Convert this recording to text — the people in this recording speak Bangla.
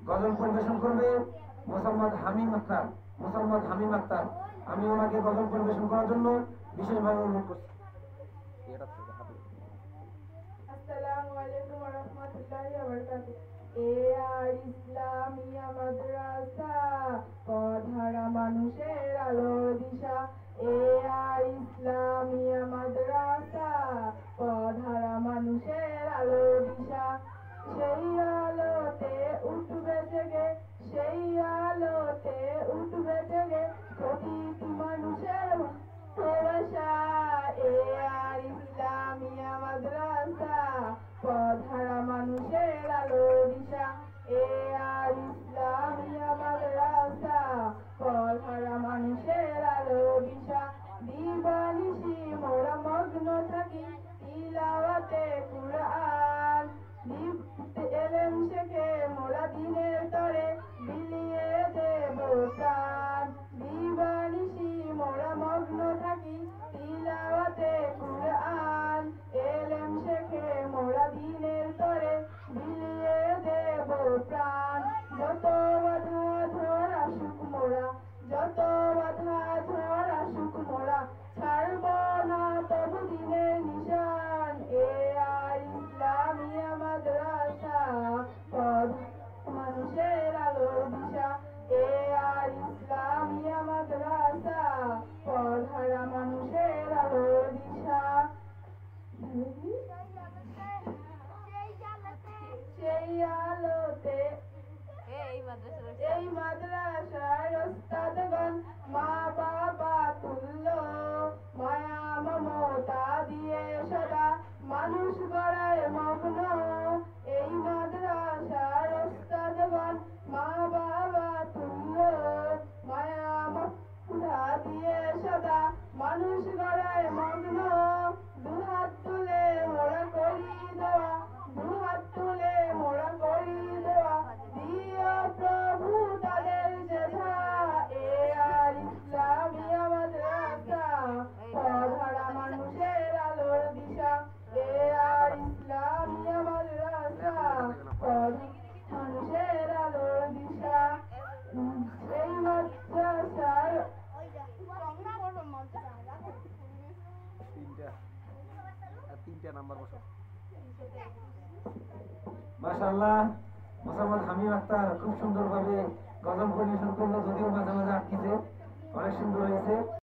গজল পরিবেশন করবে মোসাম্মদ হামিম আক্তার। আমি ওনাকে গজল পরিবেশন করার জন্য বিশেষভাবে অনুরোধ করছি। আসসালামু আলাইকুম ওয়া রাহমাতুল্লাহি ওয়া বারাকাতুহু। ইসলামিয়া মাদ্রাসা পড়ারা মানুষের আলোর দিশা। ইসলামিয়া মাদ্রাসা পড়ারা মানুষের আলোর দিশা। সেই আলোতে উঠবে জেগে, সেই আলোতে উঠবে জেগে প্রতিটি মানুষের ভালোবাসা। ইসলামিয়া মাদ্রাসা পড়ারা মানুষের আলোর দিশা। ইসলামিয়া মাদ্রাসা পড়ারা মানুষের আলোর দিশা। দিবানিশি মোরা মগ্ন থাকি তিলাওয়াতে কুরআন। এলেম শেখে মোরা দিনের তরে বিলিয়ে দেব প্রাণ। দিবানিশি মোরা মগ্ন থাকি তিলাওয়াতে কুরআন। এলেম শেখে মোরা দিনের তরে বিলিয়ে দেব প্রাণ। যত বাধা ঝড় আসুক মোরা, যত বাধা ঝড় আসুক মোরা ছাড়ব না তবু দিনের নিশান। ইসলামিয়া মাদ্রাসা মানুষের আলোর দিশা। ইসলামিয়া মাদ্রাসা পড়ারা মানুষের আলোর দিশা। সেই আলোতে এই মাদ্রাসার ওস্তাদগণ মা বাবা তুল্য মায়া মমতা দিয়ে সদা মানুষ গড়ায় মগ্ন। এই মাদ্রাসার ওস্তাদগণ মা বাবা তুল্য মায়া মমতা দিয়ে সদা মানুষ গড়ায় মগ্ন। দুহাত তুলে মোরা করি দেওয়া, দুহাত তুলে মোরা করি দেওয়া দিও প্রভু তাদের যেথা। ইসলামিয়া মাদ্রাসা পড়ারা মানুষের আলোর দিশা। ইসলামিয়া মাদ্রাসা মানুষের আলোর দিশা। এই মাদ্রাসার তিনটা নাম্বার বসো। মাশাআল্লাহ, মোসাম্মদ হামিম আক্তার খুব সুন্দরভাবে গজল পরিবেশন করলো, যদিও মাঝে মাঝে আটকিছে, অনেক সুন্দর হয়েছে।